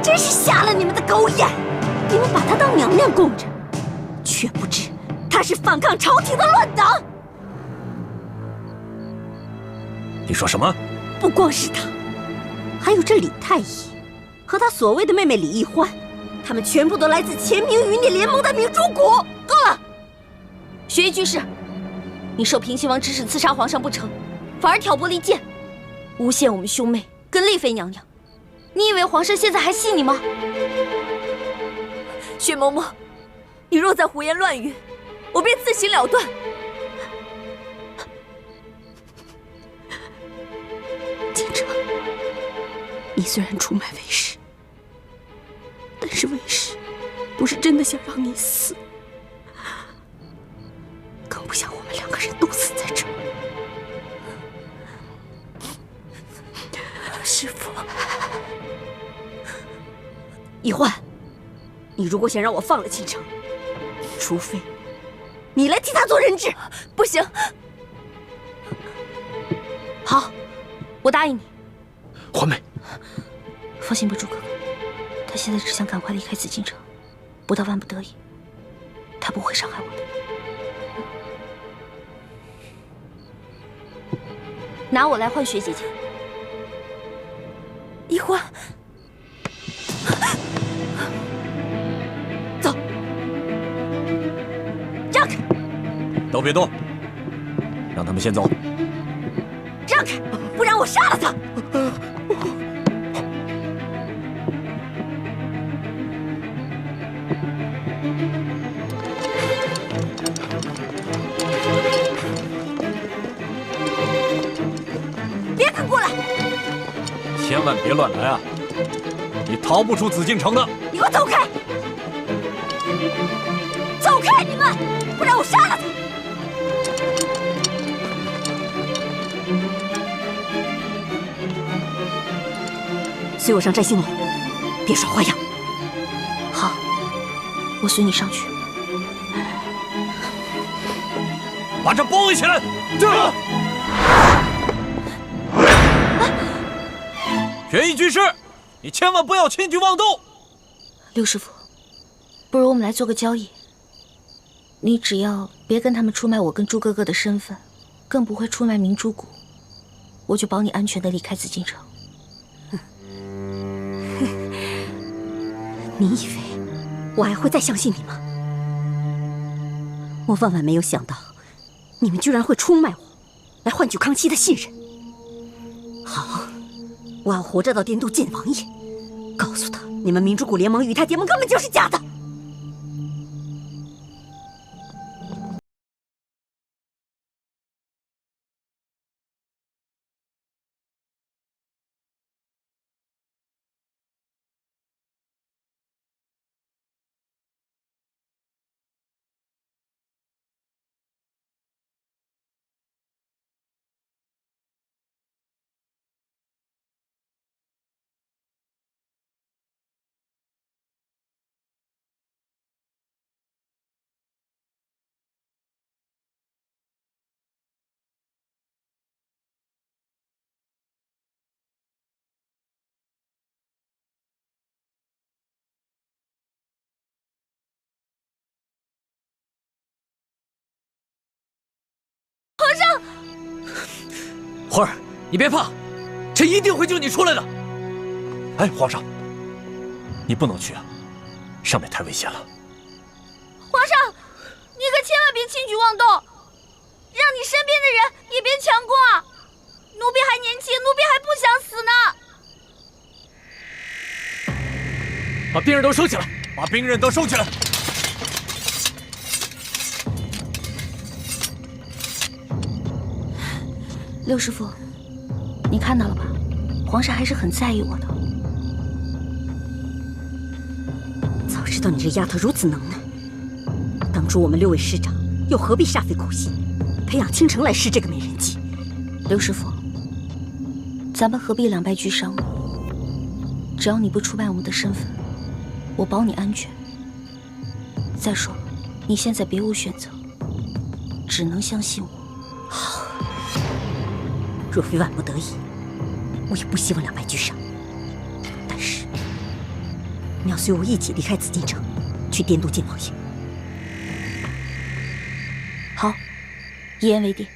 真是瞎了你们的狗眼！你们把她当娘娘供着，却不知她是反抗朝廷的乱党。你说什么？不光是她，还有这李太医和她所谓的妹妹李易欢，他们全部都来自前明余孽联盟的明珠谷。够了！学医居士，你受平亲王指使刺杀皇上不成，反而挑拨离间，诬陷我们兄妹跟丽妃娘娘。你以为皇上现在还信你吗？薛嬷嬷，你若再胡言乱语，我便自行了断。锦城，你虽然出卖魏氏，但是魏氏不是真的想让你死，更不想我们两个人都死在这儿。师父，易欢，你如果想让我放了锦城，除非你来替他做人质。不行。好，我答应你。环妹，放心吧，朱哥哥，他现在只想赶快离开紫禁城，不到万不得已，他不会伤害我的。拿我来换雪姐姐。易欢，走，让开！都别动，让他们先走。让开，不然我杀了他！别敢过来！千万别乱来啊！你逃不出紫禁城的！你给我走开！走开你们，不然我杀了他！随我上摘星楼，别耍花样。好，我随你上去。把这包围起来！学艺居士，你千万不要轻举妄动。刘师傅，不如我们来做个交易。你只要别跟他们出卖我跟朱哥哥的身份，更不会出卖明珠谷，我就保你安全的离开紫禁城。你以为我还会再相信你吗？我万万没有想到，你们居然会出卖我，来换取康熙的信任。好，我要活着到颠都见王爷，告诉他你们明珠谷联盟与他结盟根本就是假的。花儿，你别怕，朕一定会救你出来的。哎，皇上，你不能去啊，上面太危险了。皇上，你可千万别轻举妄动，让你身边的人也别强攻啊！奴婢还年轻，奴婢还不想死呢。把兵人都收起来，把兵刃都收起来。六师傅，你看到了吧？皇上还是很在意我的。早知道你这丫头如此能耐，当初我们6位师长又何必煞费苦心，培养倾城来施这个美人计？刘师傅，咱们何必两败俱伤呢？只要你不出卖我们的身份，我保你安全。再说了，你现在别无选择，只能相信我。好，若非万不得已，我也不希望两败俱伤。但是你要随我一起离开紫禁城，去滇都见王爷。好，一言为定。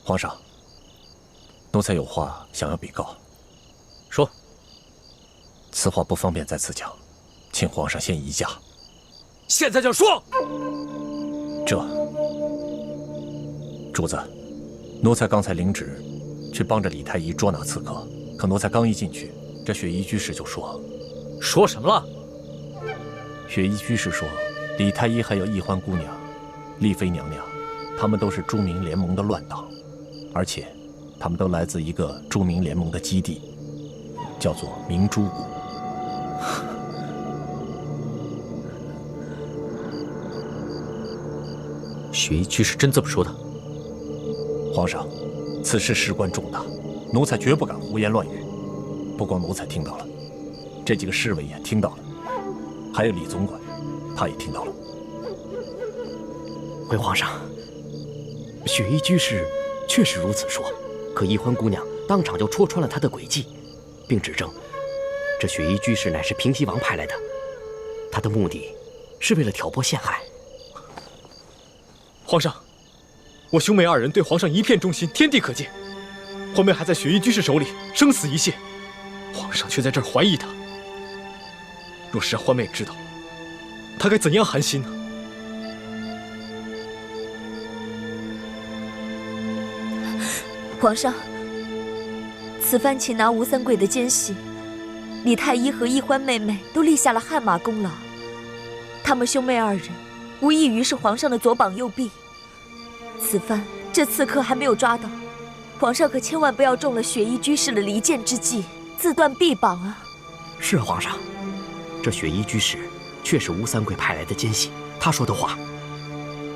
皇上，奴才有话想要禀告。说。此话不方便在此讲，请皇上先移驾。现在就说。主子，奴才刚才领旨去帮着李太医捉拿刺客，可奴才刚一进去，这雪衣居士就说什么了？雪衣居士说，李太医还有易欢姑娘、丽妃娘娘，他们都是朱明联盟的乱党，而且他们都来自一个朱明联盟的基地，叫做明珠谷。雪衣居士真这么说的？皇上，此事事关重大，奴才绝不敢胡言乱语。不光奴才听到了，这几个侍卫也听到了，还有李总管，他也听到了。回皇上，雪衣居士确实如此说，可易欢姑娘当场就戳穿了他的诡计，并指证这雪衣居士乃是平西王派来的，他的目的是为了挑拨陷害。皇上，我兄妹二人对皇上一片忠心，天地可见。欢妹还在雪衣居士手里，生死一线，皇上却在这儿怀疑她。若是让欢妹知道，她该怎样寒心呢？皇上，此番擒拿吴三桂的奸细，李太医和易欢妹妹都立下了汗马功劳。他们兄妹二人，无异于是皇上的左膀右臂。此番这刺客还没有抓到，皇上可千万不要中了雪衣居士的离间之计，自断臂膀啊！是皇上，这雪衣居士确是吴三桂派来的奸细，他说的话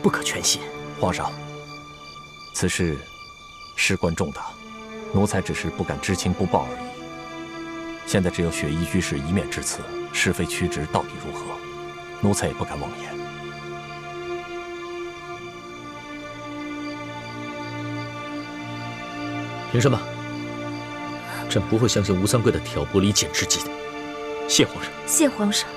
不可全信。皇上，此事事关重大，奴才只是不敢知情不报而已。现在只有雪衣居士一面之词，是非曲直到底如何，奴才也不敢妄言。凭什么？朕不会相信吴三桂的挑拨离间之计的。谢皇上。谢皇上。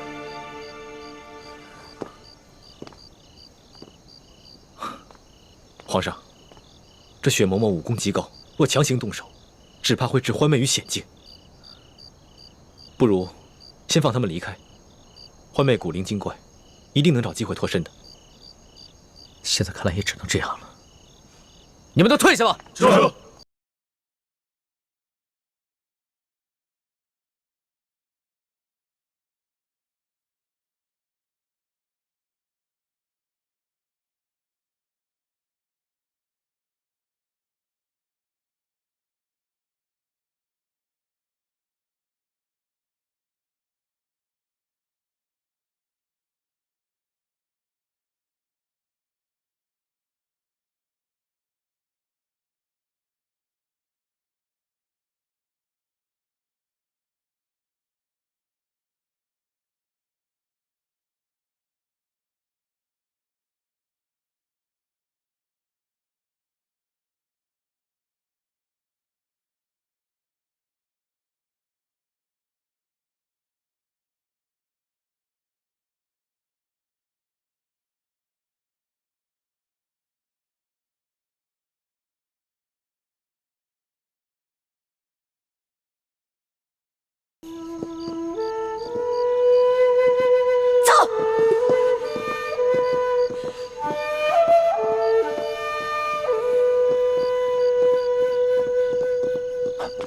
皇上，这雪嬷嬷武功极高，若强行动手，只怕会置欢妹于险境。不如先放他们离开。欢妹古灵精怪，一定能找机会脱身的。现在看来也只能这样了。你们都退下吧。是。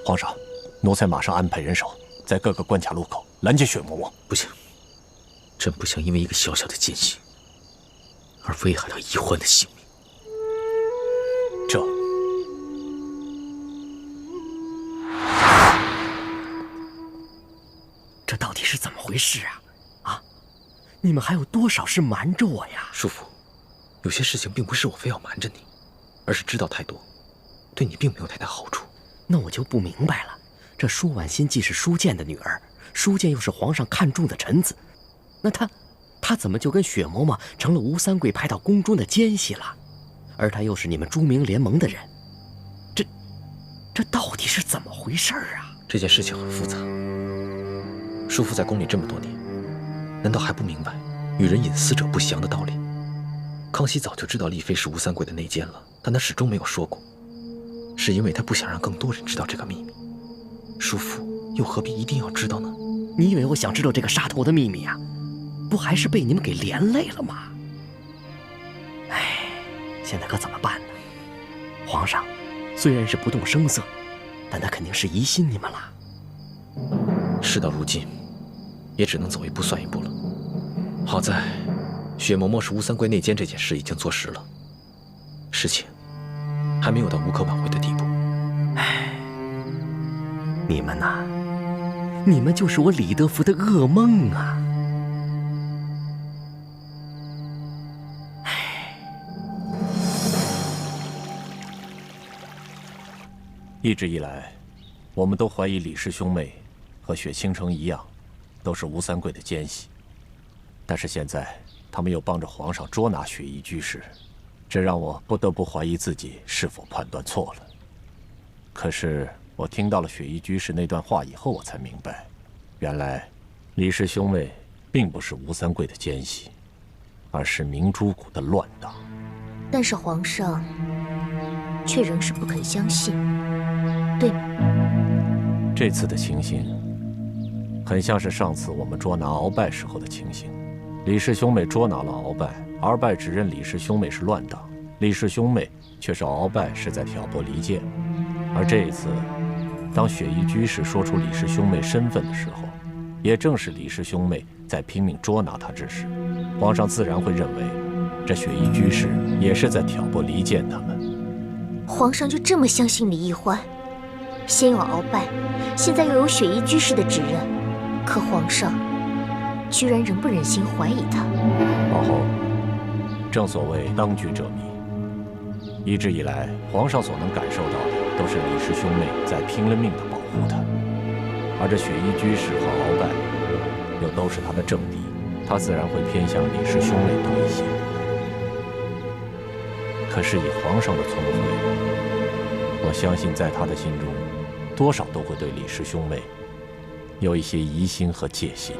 皇上，奴才马上安排人手，在各个关卡路口拦截雪嬷嬷。不行，朕不想因为一个小小的奸细而危害到易欢的性命。这到底是怎么回事啊？啊，你们还有多少事瞒着我呀？叔父，有些事情并不是我非要瞒着你，而是知道太多，对你并没有太大好处。那我就不明白了，这舒婉心既是舒剑的女儿，舒剑又是皇上看中的臣子，那她怎么就跟雪嬷嬷成了吴三桂派到宫中的奸细了？而她又是你们朱明联盟的人，这到底是怎么回事啊？这件事情很复杂。叔父在宫里这么多年，难道还不明白与人隐私者不祥的道理？康熙早就知道丽妃是吴三桂的内奸了，但他始终没有说过，是因为他不想让更多人知道这个秘密。叔父又何必一定要知道呢？你以为我想知道这个杀头的秘密啊？不还是被你们给连累了吗？哎，现在可怎么办呢？皇上虽然是不动声色，但他肯定是疑心你们了。事到如今，也只能走一步算一步了。好在雪嬷嬷是吴三桂内奸这件事已经坐实了，事情还没有到无可挽回的地步。唉，你们呐，你们就是我李德福的噩梦啊！一直以来，我们都怀疑李氏兄妹和雪倾城一样，都是吴三桂的奸细。但是现在，他们又帮着皇上捉拿雪衣居士，这让我不得不怀疑自己是否判断错了。可是我听到了雪衣居士那段话以后，我才明白，原来李氏兄妹并不是吴三桂的奸细，而是明珠谷的乱党。但是皇上却仍是不肯相信，对吗？这次的情形，很像是上次我们捉拿鳌拜时候的情形。李氏兄妹捉拿了鳌拜，鳌拜指认李氏兄妹是乱党，李氏兄妹却是鳌拜是在挑拨离间。而这一次，当雪衣居士说出李氏兄妹身份的时候，也正是李氏兄妹在拼命捉拿他之时，皇上自然会认为，这雪衣居士也是在挑拨离间他们。皇上就这么相信李易欢？先有鳌拜，现在又有雪衣居士的指认，可皇上居然仍不忍心怀疑他。皇后，正所谓当局者迷。一直以来，皇上所能感受到的都是李氏兄妹在拼了命地保护他，而这雪衣居士和鳌拜又都是他的政敌，他自然会偏向李氏兄妹多一些。可是以皇上的聪慧，我相信在他的心中，多少都会对李氏兄妹有一些疑心和戒心。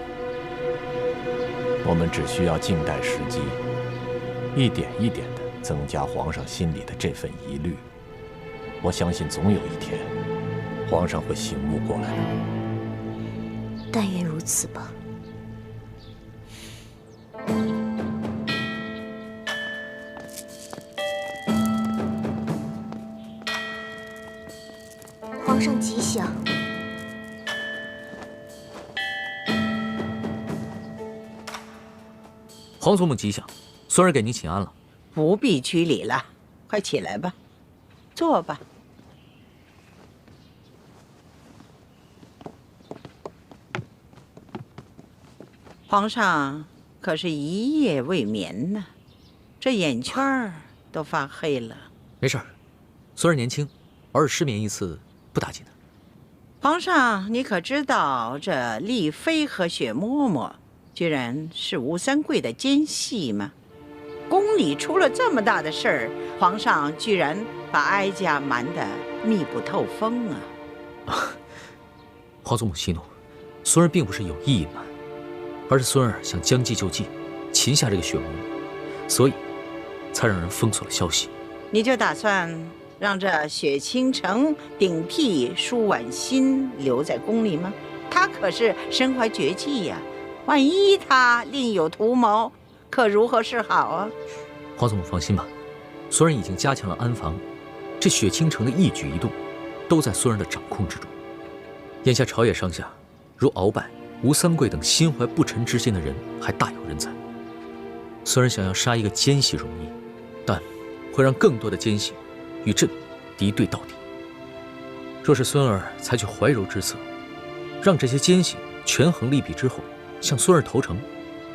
我们只需要静待时机，一点一点地增加皇上心里的这份疑虑。我相信总有一天，皇上会醒悟过来的。但愿如此吧。皇上吉祥。皇祖母吉祥，孙儿给您请安了。不必拘礼了，快起来吧，坐吧。皇上可是一夜未眠呢，这眼圈儿都发黑了。没事儿，孙儿年轻，偶尔失眠一次不打紧的。皇上，你可知道这丽妃和雪嬷嬷居然是吴三桂的奸细吗？宫里出了这么大的事儿，皇上居然把哀家瞒得密不透风啊！皇祖母息怒，孙儿并不是有意隐瞒，而是孙儿想将计就计，擒下这个雪嬷嬷，所以才让人封锁了消息。你就打算让这雪倾城顶替舒婉心留在宫里吗？她可是身怀绝技呀，万一她另有图谋，可如何是好啊？皇祖母放心吧，孙儿已经加强了安防，这雪倾城的一举一动，都在孙儿的掌控之中。眼下朝野上下，如鳌拜、吴三桂等心怀不臣之心的人还大有人在。孙儿想要杀一个奸细容易，但会让更多的奸细与朕敌对到底。若是孙儿采取怀柔之策，让这些奸细权衡利弊之后向孙儿投诚，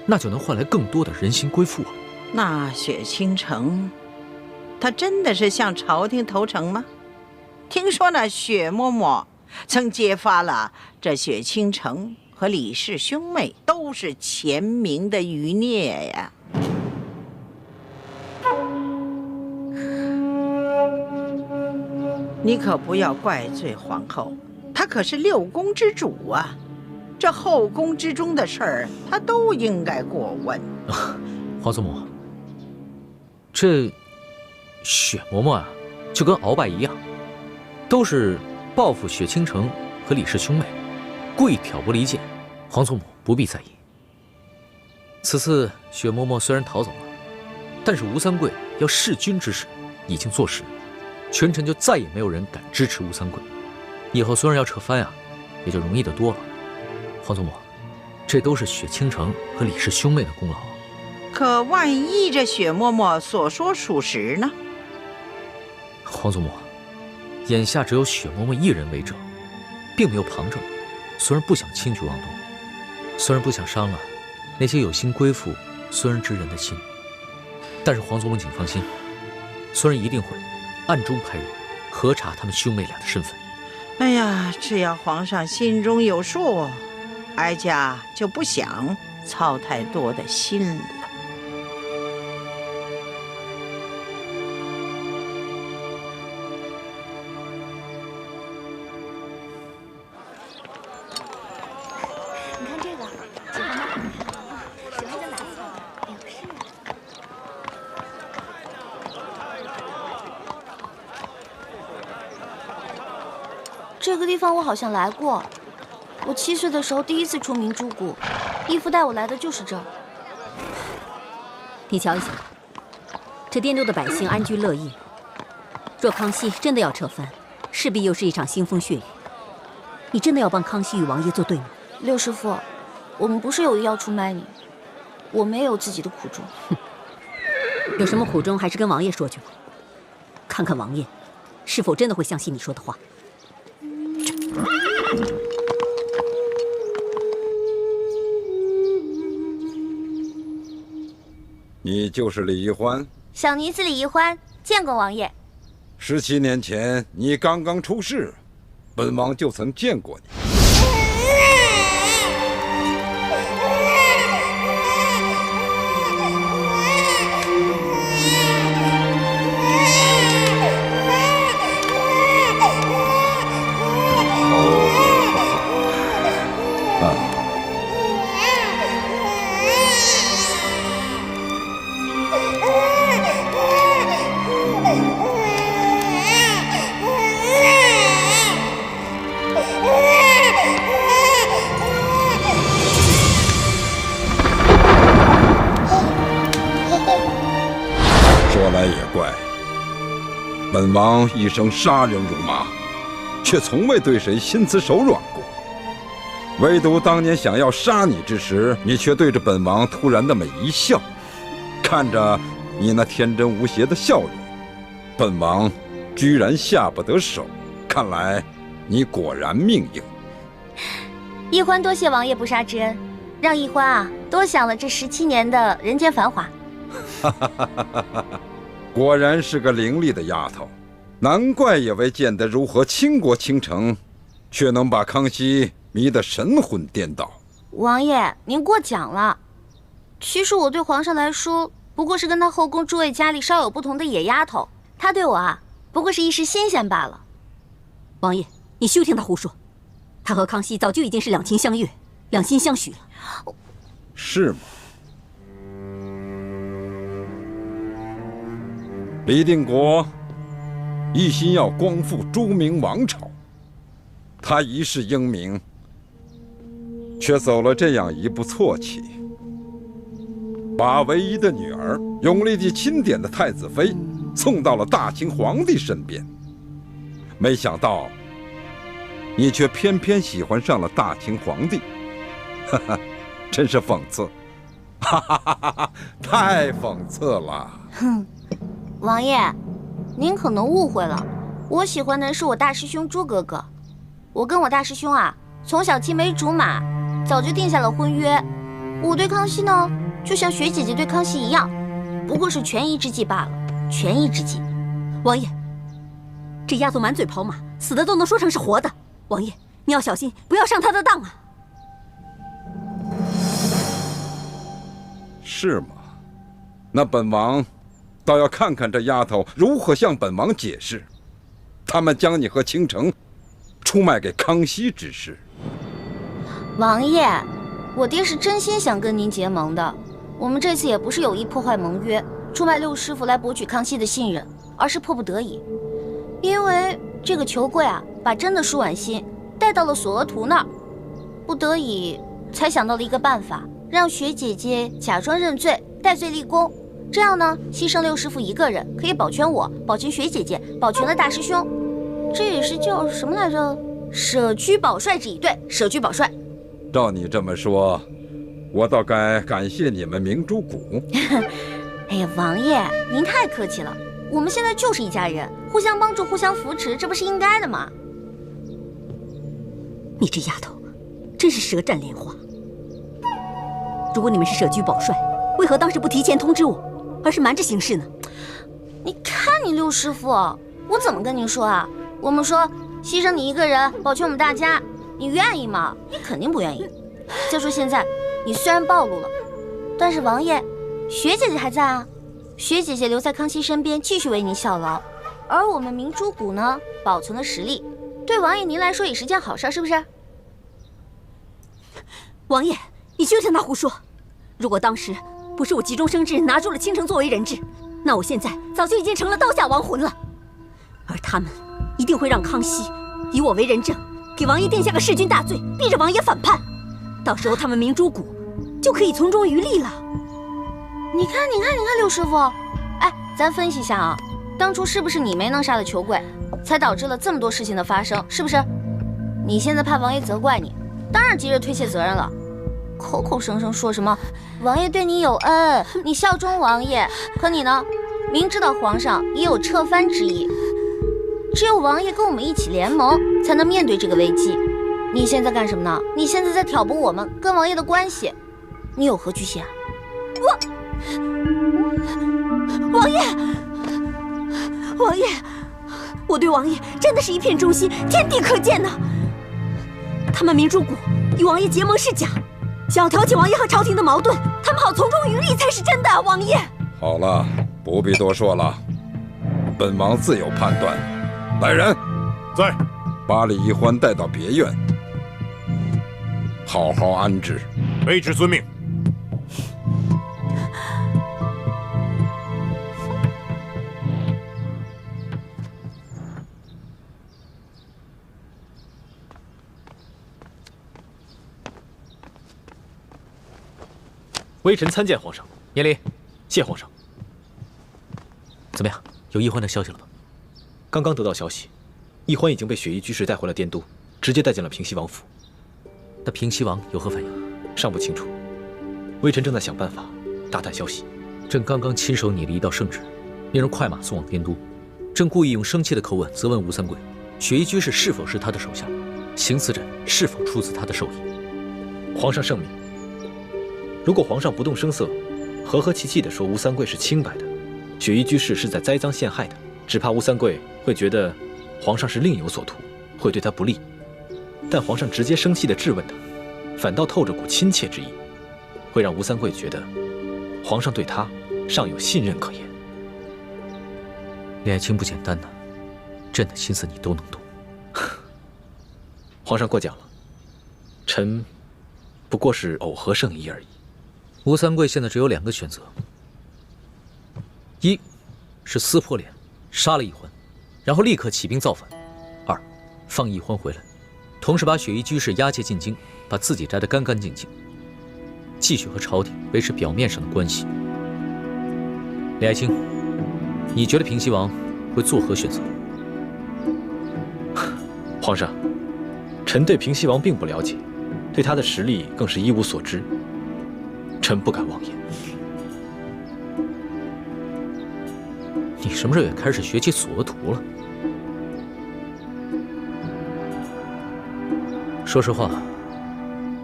那就能换来更多的人心归附啊！那雪倾城，他真的是向朝廷投诚吗？听说那雪嬷嬷曾揭发了这雪倾城和李氏兄妹都是前明的余孽呀。你可不要怪罪皇后，他可是6宫之主啊，这后宫之中的事儿，他都应该过问。皇祖母，这雪嬷嬷啊，就跟鳌拜一样，都是报复雪倾城和李氏兄妹，故意挑拨离间。皇祖母不必在意。此次雪嬷嬷虽然逃走了，但是吴三桂要弑君之事已经坐实，群臣就再也没有人敢支持吴三桂。以后孙儿要撤藩啊，也就容易得多了。皇祖母，这都是雪倾城和李氏兄妹的功劳。可万一这雪嬷嬷所说属实呢？皇祖母，眼下只有雪嬷嬷一人为证，并没有旁证。孙儿不想轻举妄动，孙儿不想伤了那些有心归附孙儿之人的心。但是皇祖母请放心，孙儿一定会暗中派人核查他们兄妹俩的身份。哎呀，只要皇上心中有数，哀家就不想操太多的心了。你看这个，喜欢吗？喜欢就拿走。哎呦，是啊。这个地方我好像来过，我7岁的时候第一次出明珠谷，义父带我来的就是这儿。你瞧一下，这滇州的百姓安居乐业。若康熙真的要撤藩，势必又是一场腥风血雨。你真的要帮康熙与王爷作对吗？六师傅，我们不是有意要出卖你，我们也有自己的苦衷。有什么苦衷，还是跟王爷说去吧。看看王爷是否真的会相信你说的话。你就是李一欢？小女子李一欢，见过王爷。17年前你刚刚出世，本王就曾见过你。说来也怪，本王一生杀人如麻，却从未对谁心慈手软过。唯独当年想要杀你之时，你却对着本王突然那么一笑，看着你那天真无邪的笑容，本王居然下不得手。看来你果然命硬。一欢多谢王爷不杀之恩，让一欢啊多享了这17年的人间繁华。果然是个伶俐的丫头，难怪也未见得如何倾国倾城，却能把康熙迷得神魂颠倒。王爷，您过奖了。其实我对皇上来说，不过是跟他后宫诸位家里稍有不同的野丫头，他对我啊，不过是一时新鲜罢了。王爷，你休听他胡说，他和康熙早就已经是两情相悦、两心相许了。是吗？李定国一心要光复朱明王朝，他一世英名，却走了这样一步错棋，把唯一的女儿永历帝钦点的太子妃送到了大清皇帝身边。没想到你却偏偏喜欢上了大清皇帝，哈哈，真是讽刺，哈哈哈哈哈，太讽刺了。哼，王爷，您可能误会了，我喜欢的是我大师兄朱哥哥。我跟我大师兄啊，从小青梅竹马，早就定下了婚约。我对康熙呢，就像雪姐姐对康熙一样，不过是权宜之计罢了，权宜之计。王爷，这丫头满嘴跑马，死的都能说成是活的。王爷，你要小心，不要上她的当啊！是吗？那本王倒要看看这丫头如何向本王解释，他们将你和倾城出卖给康熙之事。王爷，我爹是真心想跟您结盟的。我们这次也不是有意破坏盟约，出卖六师傅来博取康熙的信任，而是迫不得已。因为这个裘贵啊，把真的舒婉心带到了索额图那儿，不得已才想到了一个办法，让雪姐姐假装认罪，戴罪立功。这样呢，牺牲六师傅一个人，可以保全我，保全雪姐姐，保全了大师兄。这也是叫什么来着？舍居保帅之意。对，舍居保帅。照你这么说，我倒该感谢你们明珠谷。哎呀，王爷，您太客气了。我们现在就是一家人，互相帮助，互相扶持，这不是应该的吗？你这丫头，真是舌战莲花。如果你们是舍居保帅，为何当时不提前通知我，而是瞒着行事呢？你看你六师傅，我怎么跟您说啊？我们说牺牲你一个人，保全我们大家，你愿意吗？你肯定不愿意。再说现在，你虽然暴露了，但是王爷，雪姐姐还在啊。雪姐姐留在康熙身边，继续为您效劳，而我们明珠谷呢，保存了实力，对王爷您来说也是件好事，是不是？王爷，你休想那胡说！如果当时不是我急中生智，拿住了倾城作为人质，那我现在早就已经成了刀下亡魂了。而他们一定会让康熙以我为人证，给王爷定下个弑君大罪，逼着王爷反叛。到时候他们明珠谷就可以从中渔利了。你看，六师傅，哎，咱分析一下啊，当初是不是你没能杀了裘贵，才导致了这么多事情的发生？是不是？你现在怕王爷责怪你，当然急着推卸责任了，口口声声说什么王爷对你有恩，你效忠王爷，可你呢，明知道皇上也有撤藩之意，只有王爷跟我们一起联盟，才能面对这个危机。你现在干什么呢？你现在在挑拨我们跟王爷的关系，你有何居心啊？王爷，我对王爷真的是一片忠心，天地可见呐。他们明珠谷与王爷结盟是假，想要挑起王爷和朝廷的矛盾，他们好从中渔利才是真的啊！王爷，好了，不必多说了，本王自有判断。来人，在，把李一欢带到别院，好好安置。卑职遵命。微臣参见皇上。免礼。谢皇上。怎么样，有易欢的消息了吗？刚刚得到消息，易欢已经被雪衣居士带回了滇都，直接带进了平西王府。那平西王有何反应？尚不清楚。微臣正在想办法打探消息。朕刚刚亲手拟了一道圣旨，令人快马送往滇都。朕故意用生气的口吻责问吴三桂，雪衣居士是否是他的手下，行刺朕是否出自他的授意。皇上圣明。如果皇上不动声色，和和气气地说吴三桂是清白的，雪衣居士是在栽赃陷害的，只怕吴三桂会觉得皇上是另有所图，会对他不利。但皇上直接生气地质问他，反倒透着股亲切之意，会让吴三桂觉得皇上对他尚有信任可言。李爱卿不简单呐，朕的心思你都能懂。皇上过奖了，臣不过是偶合圣意而已。吴三桂现在只有2个选择：一是撕破脸，杀了易欢，然后立刻起兵造反；二，放易欢回来，同时把雪衣居士押解进京，把自己摘得干干净净，继续和朝廷维持表面上的关系。李爱卿，你觉得平西王会作何选择？皇上，臣对平西王并不了解，对他的实力更是一无所知。臣不敢妄言。你什么时候也开始学起索额图了？说实话，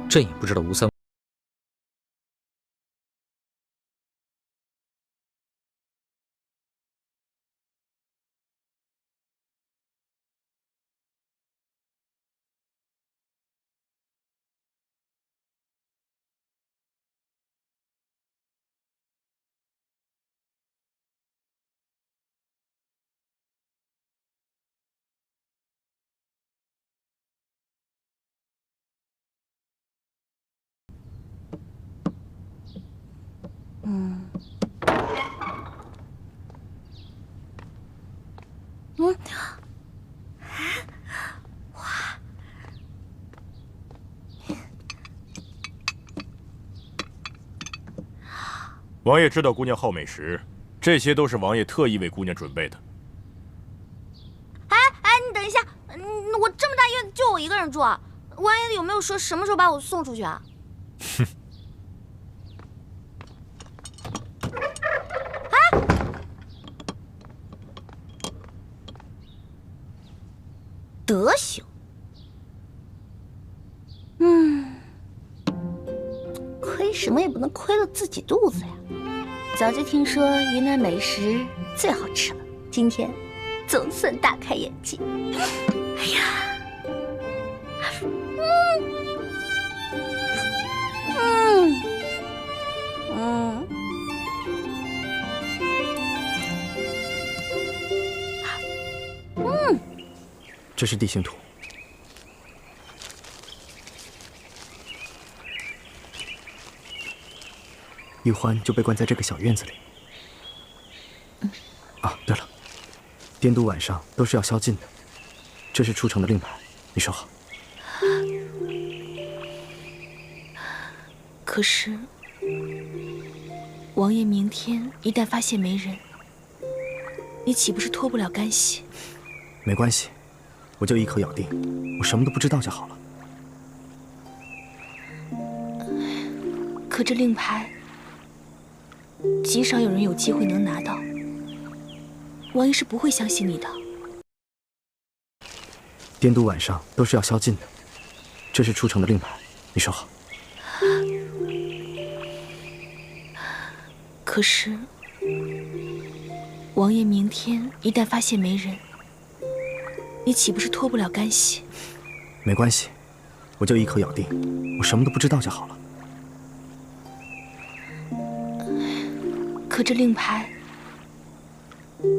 朕也不知道吴三。王爷知道姑娘好美食，这些都是王爷特意为姑娘准备的。哎，你等一下，我这么大院子就我一个人住啊？王爷有没有说什么时候把我送出去啊？哼。德行，亏什么也不能亏了自己肚子呀。早就听说云南美食最好吃了，今天总算大开眼界。哎呀，这是地形图。玉欢就被关在这个小院子里。啊，对了，滇都晚上都是要宵禁的，这是出城的令牌，你收好。可是，王爷明天一旦发现没人，你岂不是脱不了干系？没关系。我就一口咬定，我什么都不知道就好了。可这令牌，极少有人有机会能拿到。王爷是不会相信你的。滇都晚上都是要宵禁的，这是出城的令牌，你收好。可是，王爷明天一旦发现没人，你岂不是脱不了干系？没关系，我就一口咬定，我什么都不知道就好了。可这令牌，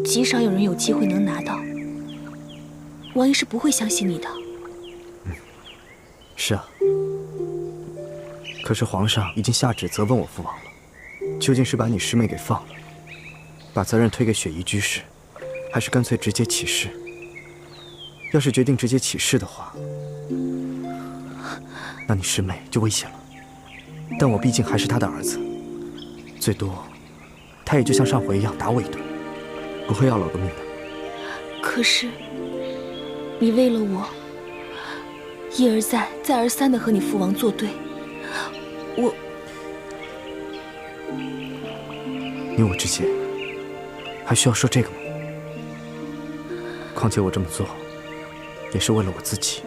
极少有人有机会能拿到。王爷是不会相信你的。是啊。可是皇上已经下旨责问我父王了，究竟是把你师妹给放了，把责任推给雪姨居士，还是干脆直接起事？要是决定直接起事的话，那你师妹就危险了。但我毕竟还是他的儿子，最多他也就像上回一样打我一顿，不会要了我的命的。可是，你为了我，一而再、再而三的和你父王作对，你我之间还需要说这个吗？况且我这么做也是为了我自己，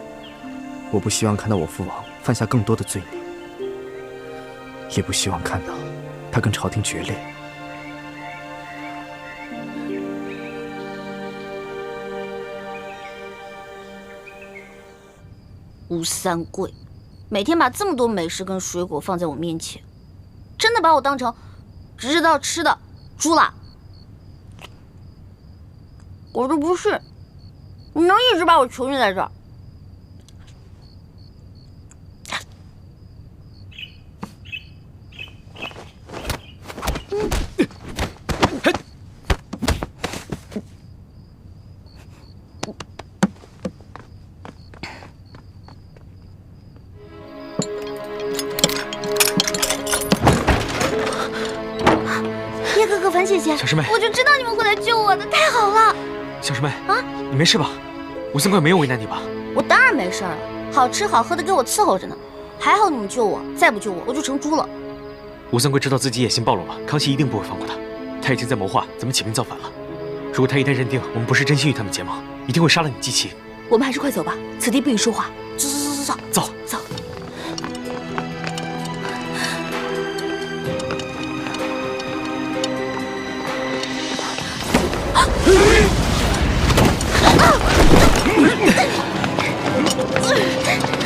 我不希望看到我父王犯下更多的罪孽，也不希望看到他跟朝廷决裂。吴三桂，每天把这么多美食跟水果放在我面前，真的把我当成只知道吃的猪啦？我就不信你能一直把我囚禁在这儿。叶哥哥、樊姐姐，小师妹，我就知道你们会来救我的，太好了！小师妹啊，你没事吧？吴三桂没有为难你吧？我当然没事了，好吃好喝的给我伺候着呢。还好你们救我，再不救我，我就成猪了。吴三桂知道自己野心暴露了，康熙一定不会放过他。他已经在谋划怎么起兵造反了。如果他一旦认定我们不是真心与他们结盟，一定会杀了你姬妻。我们还是快走吧，此地不宜说话。走走走走走走。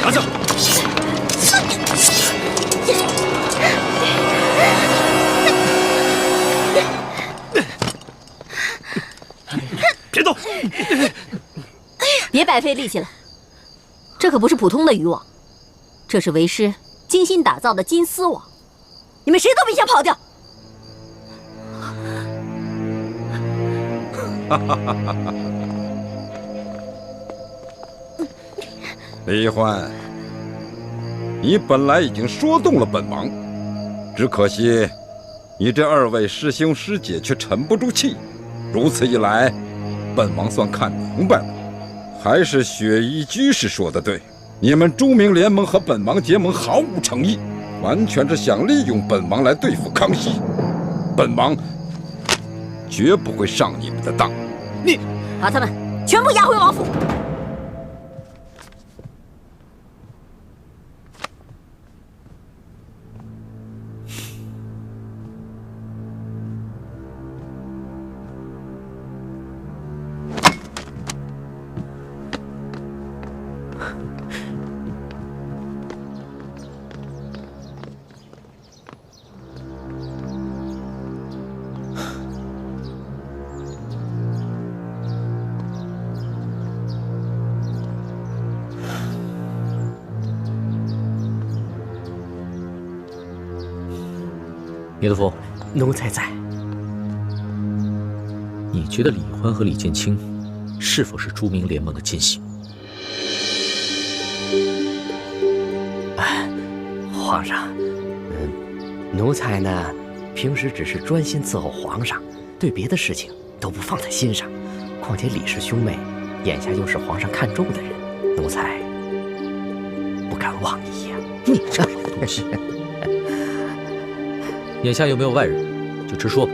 拿下！别动！别白费力气了，这可不是普通的渔网，这是为师精心打造的金丝网，你们谁都别想跑掉！李一欢，你本来已经说动了本王，只可惜你这2位师兄师姐却沉不住气。如此一来，本王算看明白了，还是雪衣居士说的对，你们朱明联盟和本王结盟毫无诚意，完全是想利用本王来对付康熙。本王绝不会上你们的当。你把他们全部押回王府。聂德福，奴才在。你觉得李欢和李建清是否是朱明联盟的奸细？皇上，奴才呢，平时只是专心伺候皇上，对别的事情都不放在心上。况且李氏兄妹眼下又是皇上看重的人，奴才不敢妄议呀。你这是。眼下有没有外人，就直说吧，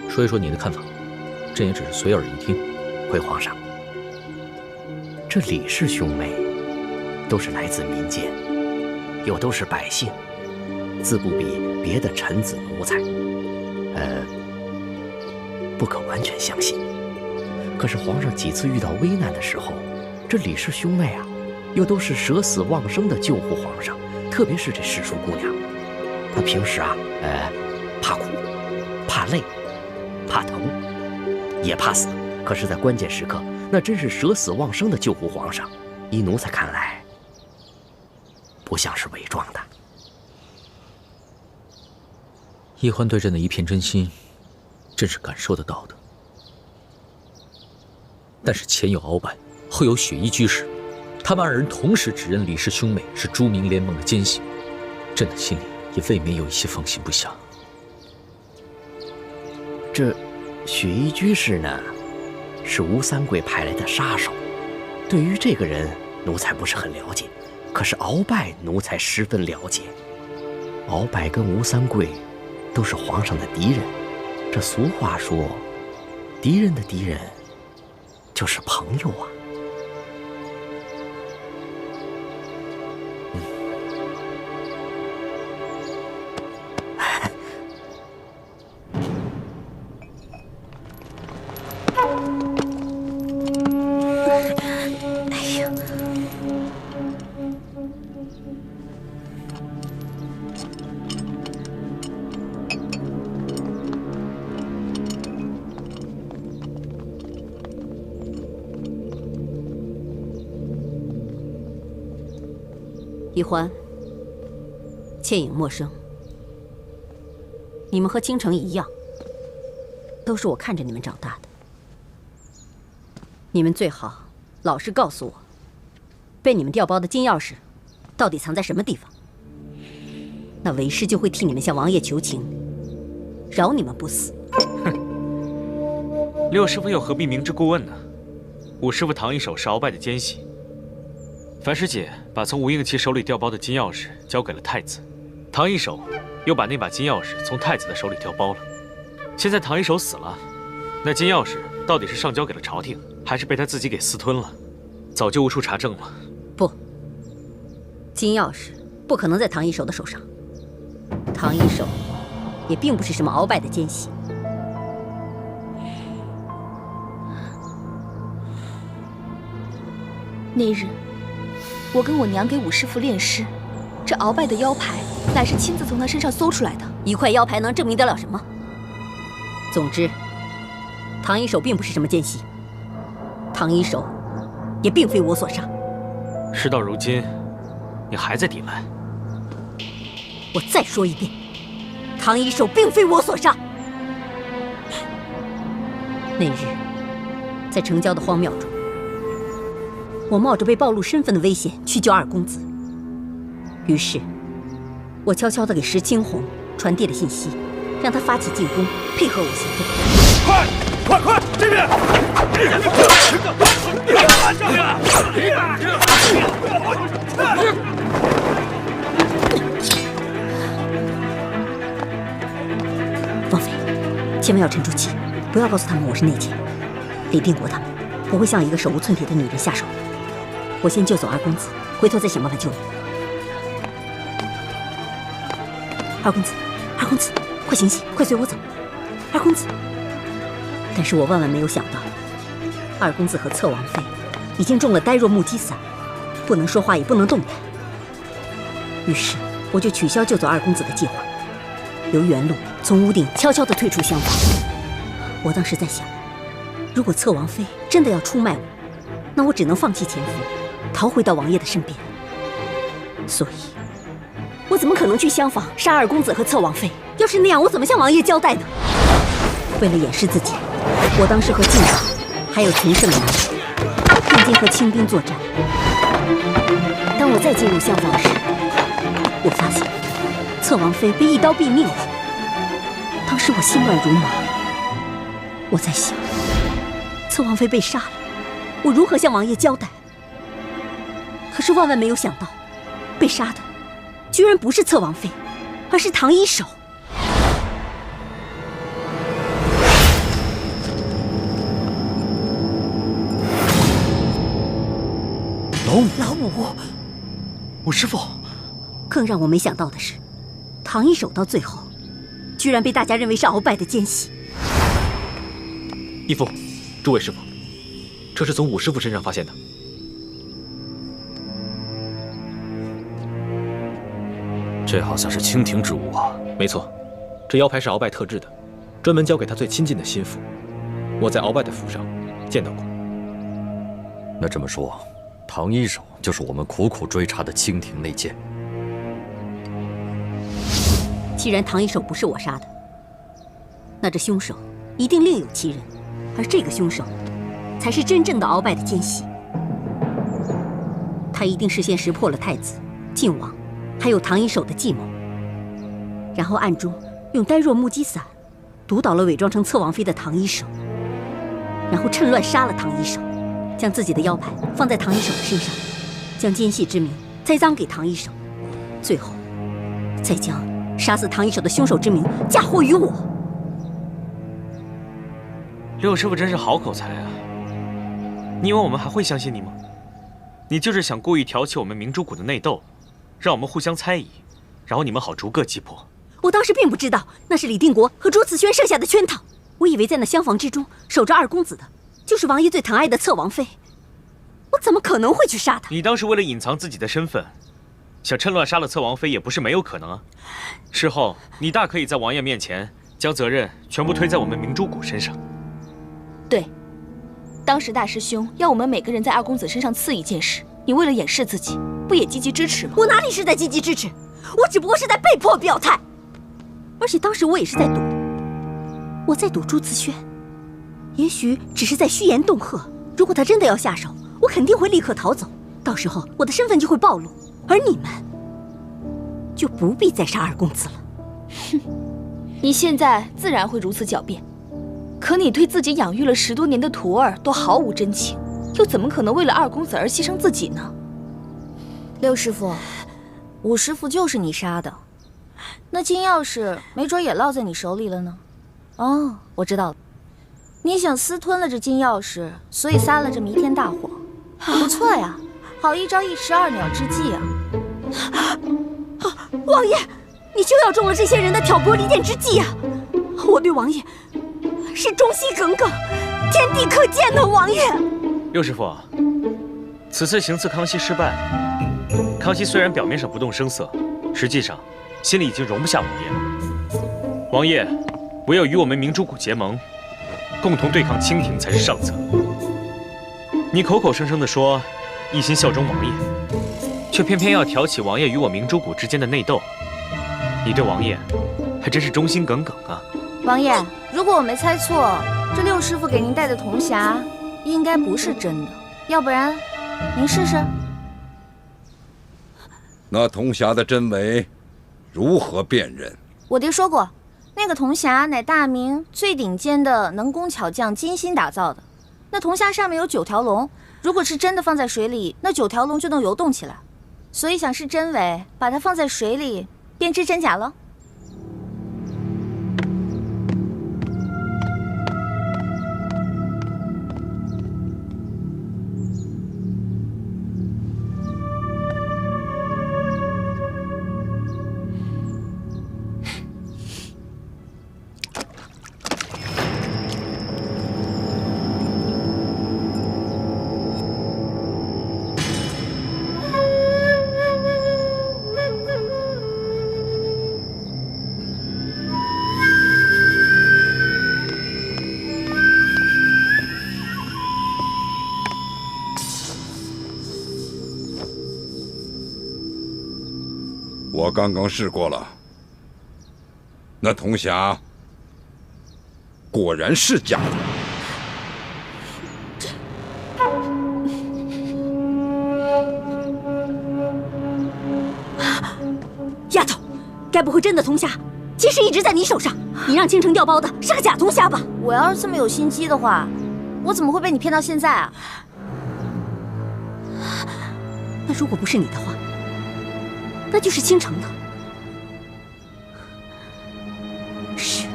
说一说你的看法。朕也只是随耳一听。回皇上，这李氏兄妹都是来自民间，又都是百姓，自不比别的臣子奴才，不可完全相信。可是皇上几次遇到危难的时候，这李氏兄妹啊，又都是舍死忘生的救护皇上。特别是这世淑姑娘，她平时啊，怕苦、怕累、怕疼，也怕死。可是，在关键时刻，那真是舍死忘生的救护皇上。依奴才看来，不像是伪装的。一欢对朕的一片真心，朕是感受得到的。但是前有鳌拜，后有雪衣居士，他们2人同时指认李氏兄妹是朱明联盟的奸细，朕的心里也未免有一些放心不下。这雪衣居士呢，是吴三桂派来的杀手。对于这个人，奴才不是很了解，可是鳌拜奴才十分了解。鳌拜跟吴三桂都是皇上的敌人。这俗话说，敌人的敌人就是朋友啊。一欢、倩影陌生，你们和倾城一样，都是我看着你们长大的。你们最好老实告诉我，被你们调包的金钥匙到底藏在什么地方？那为师就会替你们向王爷求情，饶你们不死。哼，六师傅又何必明知故问呢？五师傅唐一手是鳌拜的奸细。樊师姐把从吴应期手里调包的金钥匙交给了太子，唐一手又把那把金钥匙从太子的手里调包了。现在唐一手死了，那金钥匙到底是上交给了朝廷，还是被他自己给私吞了，早就无处查证了。不，金钥匙不可能在唐一手的手上。唐一手也并不是什么鳌拜的奸细。那日，我跟我娘给五师傅练诗，这鳌拜的腰牌乃是亲自从他身上搜出来的。一块腰牌能证明得了什么？总之，唐一手并不是什么奸细，唐一手也并非我所杀。事到如今，你还在抵赖？我再说一遍，唐一手并非我所杀。那日，在城郊的荒庙中，我冒着被暴露身份的危险去救二公子。于是，我悄悄地给石青红传递了信息，让他发起进攻，配合我行动。快，这边！王妃，千万要沉住气，不要告诉他们我是内奸。李定国他们不会向一个手无寸铁的女人下手的。我先救走二公子，回头再想办法救你。二公子，快醒醒，快随我走！二公子。但是我万万没有想到，二公子和侧王妃已经中了呆若木鸡散，不能说话也不能动弹。于是我就取消救走二公子的计划，由原路从屋顶悄悄地退出厢房。我当时在想，如果侧王妃真的要出卖我，那我只能放弃潜伏，逃回到王爷的身边。所以，我怎么可能去厢房杀二公子和侧王妃？要是那样，我怎么向王爷交代呢？为了掩饰自己，我当时和晋王还有陈胜男并肩和清兵作战。当我再进入厢房时，我发现侧王妃被一刀毙命了。当时我心乱如麻，我在想，侧王妃被杀了，我如何向王爷交代？可是万万没有想到，被杀的居然不是侧王妃，而是唐一手。老五，我师父。更让我没想到的是，唐一手到最后，居然被大家认为是鳌拜的奸细。义父，诸位师父，这是从武师父身上发现的。这好像是清廷之物啊。没错，这腰牌是鳌拜特制的，专门交给他最亲近的心腹。我在鳌拜的府上见到过。那这么说，唐一手就是我们苦苦追查的清廷内奸。既然唐一手不是我杀的，那这凶手一定另有其人，而这个凶手才是真正的鳌拜的奸细。他一定事先识破了太子、晋王，还有唐一手的计谋，然后暗中用呆若木鸡伞毒倒了伪装成侧王妃的唐一手，然后趁乱杀了唐一手，将自己的腰牌放在唐一手的身上，将奸细之名栽赃给唐一手，最后再将杀死唐一手的凶手之名嫁祸于我。六师傅真是好口才啊！你以为我们还会相信你吗？你就是想故意挑起我们明珠谷的内斗，让我们互相猜疑，然后你们好逐个击破。我当时并不知道那是李定国和卓慈轩设下的圈套，我以为在那厢房之中守着二公子的就是王爷最疼爱的侧王妃，我怎么可能会去杀他？你当时为了隐藏自己的身份，想趁乱杀了侧王妃也不是没有可能啊。事后你大可以在王爷面前将责任全部推在我们明珠谷身上。对，当时大师兄要我们每个人在二公子身上刺一件事，你为了掩饰自己，不也积极支持吗？我哪里是在积极支持，我只不过是在被迫表态。而且当时我也是在赌，我在赌朱慈轩，也许只是在虚言恫吓。如果他真的要下手，我肯定会立刻逃走，到时候我的身份就会暴露，而你们就不必再杀二公子了。哼，你现在自然会如此狡辩，可你对自己养育了10多年的徒儿都毫无真情，又怎么可能为了二公子而牺牲自己呢？六师傅，五师傅就是你杀的，那金钥匙没准也落在你手里了呢。哦，我知道了，你想私吞了这金钥匙，所以撒了这弥天大火，不错呀，好一招一石二鸟之计啊！王爷，你就要中了这些人的挑拨离间之计啊！我对王爷是忠心耿耿，天地可见的，王爷。六师傅，此次行刺康熙失败，康熙虽然表面上不动声色，实际上心里已经容不下王爷了。王爷唯有与我们明珠谷结盟，共同对抗清廷才是上策。你口口声声地说一心效忠王爷，却偏偏要挑起王爷与我明珠谷之间的内斗，你对王爷还真是忠心耿耿啊！王爷，如果我没猜错，这六师傅给您带的铜匣，应该不是真的，要不然您试试。那铜匣的真伪如何辨认？我爹说过，那个铜匣乃大明最顶尖的能工巧匠精心打造的。那铜匣上面有9条龙，如果是真的放在水里，那9条龙就能游动起来。所以想是真伪，把它放在水里，便知真假了。我刚刚试过了，那铜匣果然是假的。丫头，该不会真的铜匣其实一直在你手上？你让京城调包的是个假铜匣吧？我要是这么有心机的话，我怎么会被你骗到现在啊？那如果不是你的话，那就是倾城的。是，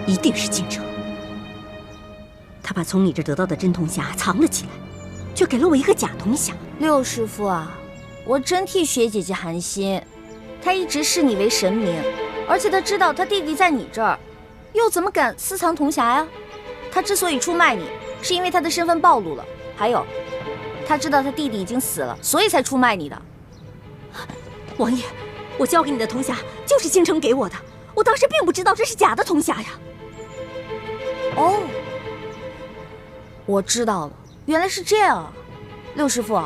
一定是倾城。他把从你这得到的真铜匣藏了起来，却给了我一个假铜匣。六师傅啊，我真替雪姐姐寒心。她一直视你为神明，而且她知道她弟弟在你这儿，又怎么敢私藏铜匣呀？她之所以出卖你，是因为她的身份暴露了，还有，她知道她弟弟已经死了，所以才出卖你的。王爷，我交给你的铜匣就是倾城给我的，我当时并不知道这是假的铜匣呀。哦，我知道了，原来是这样啊。六师傅，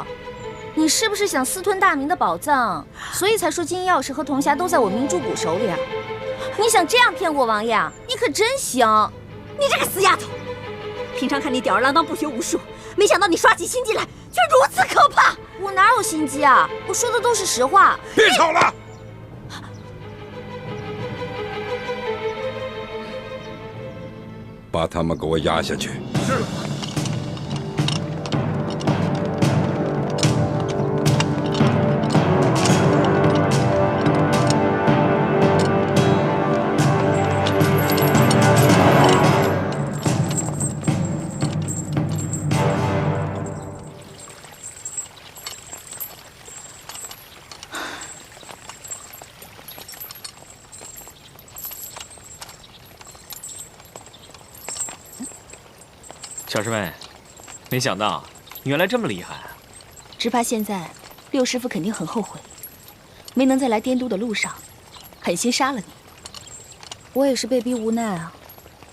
你是不是想私吞大明的宝藏，所以才说金钥匙和铜匣都在我明珠谷手里啊？你想这样骗过王爷啊？你可真行！你这个死丫头，平常看你吊儿郎当不学无术，没想到你耍起心机来却如此可怕。我哪有心机啊？我说的都是实话。别吵了！把他们给我押下去。是。小师妹，没想到你原来这么厉害啊！只怕现在六师傅肯定很后悔，没能在来滇都的路上狠心杀了你。我也是被逼无奈啊！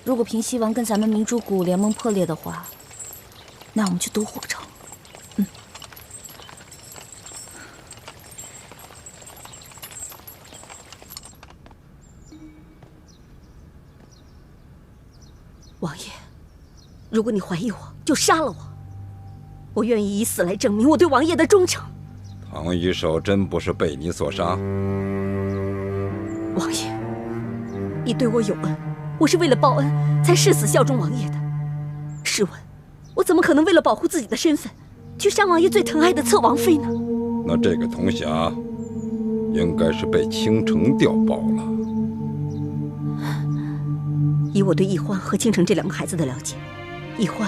如果平西王跟咱们明珠谷联盟破裂的话，那我们就都活不成。王爷，如果你怀疑我，就杀了我。我愿意以死来证明我对王爷的忠诚。唐一手真不是被你所杀。王爷，你对我有恩，我是为了报恩才誓死效忠王爷的。试问，我怎么可能为了保护自己的身份，去杀王爷最疼爱的侧王妃呢？那这个铜匣，应该是被倾城调包了。以我对易欢和倾城这2个孩子的了解，易欢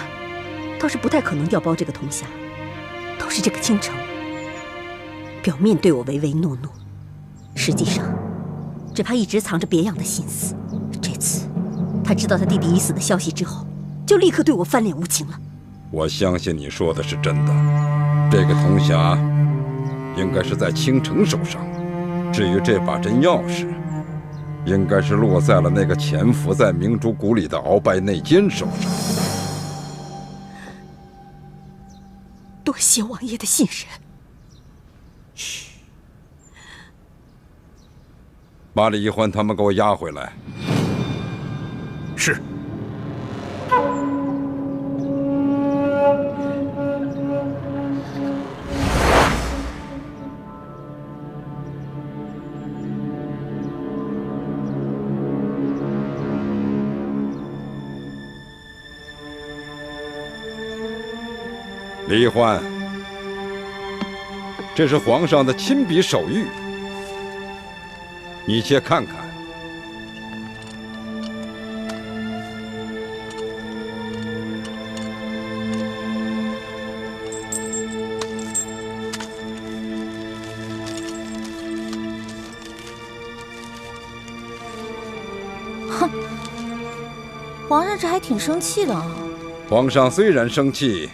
倒是不太可能调包这个铜匣，都是这个倾城。表面对我唯唯诺诺，实际上只怕一直藏着别样的心思。这次他知道他弟弟已死的消息之后，就立刻对我翻脸无情了。我相信你说的是真的，这个铜匣应该是在倾城手上，至于这把真钥匙，应该是落在了那个潜伏在明珠谷里的鳌拜内奸手上。多谢王爷的信任。把李一欢他们给我押回来。是。李欢，这是皇上的亲笔手谕，你且看看。哼，皇上这还挺生气的啊。皇上虽然生气，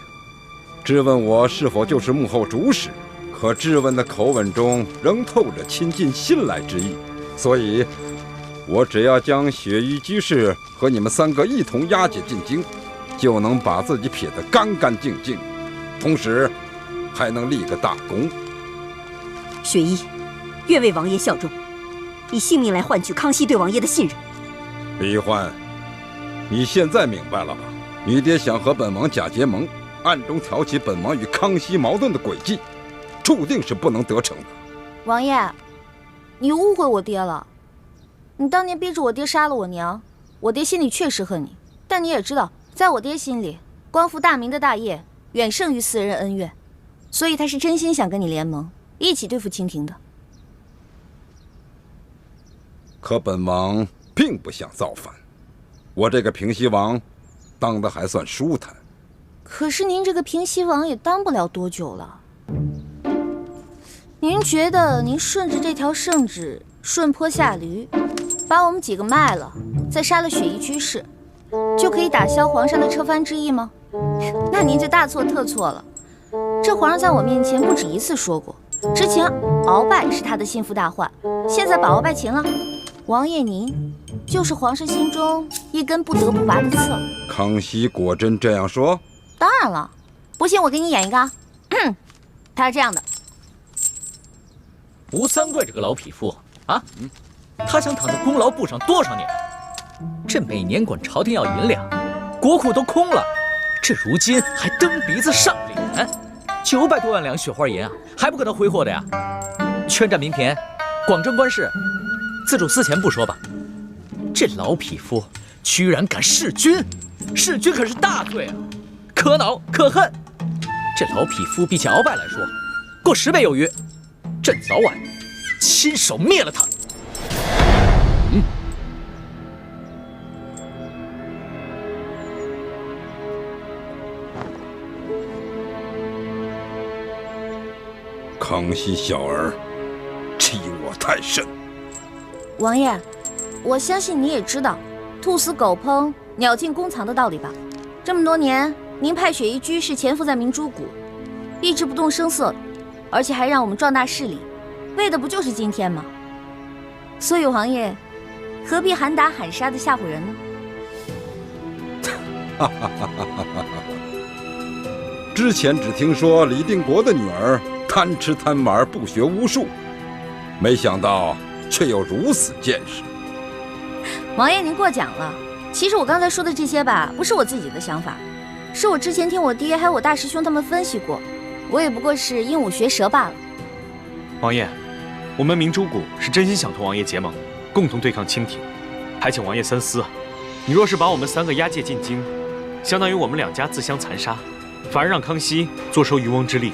质问我是否就是幕后主使，可质问的口吻中仍透着亲近信赖之意，所以，我只要将雪域居士和你们3个一同押解进京，就能把自己撇得干干净净，同时还能立个大功。雪衣，愿为王爷效忠，以性命来换取康熙对王爷的信任。李欢，你现在明白了吧？你爹想和本王假结盟，暗中挑起本王与康熙矛盾的诡计，注定是不能得逞的。王爷，你误会我爹了。你当年逼着我爹杀了我娘，我爹心里确实恨你，但你也知道，在我爹心里，光复大明的大业远胜于私人恩怨，所以他是真心想跟你联盟，一起对付清廷的。可本王并不想造反，我这个平西王当得还算舒坦。可是您这个平西王也当不了多久了。您觉得您顺着这条圣旨顺坡下驴，把我们几个卖了，再杀了雪衣居士，就可以打消皇上的撤藩之意吗？那您就大错特错了。这皇上在我面前不止一次说过，之前鳌拜是他的心腹大患，现在把鳌拜擒了，王爷您就是皇上心中一根不得不拔的刺。康熙果真这样说？当然了，不信我给你演一个。他是这样的：吴三桂这个老匹夫啊，他想躺在功劳簿上多少年？这每年管朝廷要银两，国库都空了，这如今还蹬鼻子上脸，900多万两雪花银啊，还不给他挥霍的呀？圈占民田，广征官市，自主私钱不说吧，这老匹夫居然敢弑君，弑君可是大罪啊！可恼可恨！这老匹夫比起鳌拜来说，过10倍有余。朕早晚亲手灭了他。康熙小儿，欺我太甚！王爷，我相信你也知道“兔死狗烹，鸟尽弓藏”的道理吧？这么多年，您派雪衣居士潜伏在明珠谷，一直不动声色的，而且还让我们壮大势力，为的不就是今天吗？所以王爷何必喊打喊杀的吓唬人呢？之前只听说李定国的女儿贪吃贪玩，不学无术，没想到却有如此见识。王爷您过奖了，其实我刚才说的这些吧，不是我自己的想法，是我之前听我爹还有我大师兄他们分析过，我也不过是鹦鹉学舌罢了。王爷，我们明珠谷是真心想同王爷结盟，共同对抗清廷，还请王爷三思啊！你若是把我们3个押解进京，相当于我们2家自相残杀，反而让康熙坐收渔翁之利。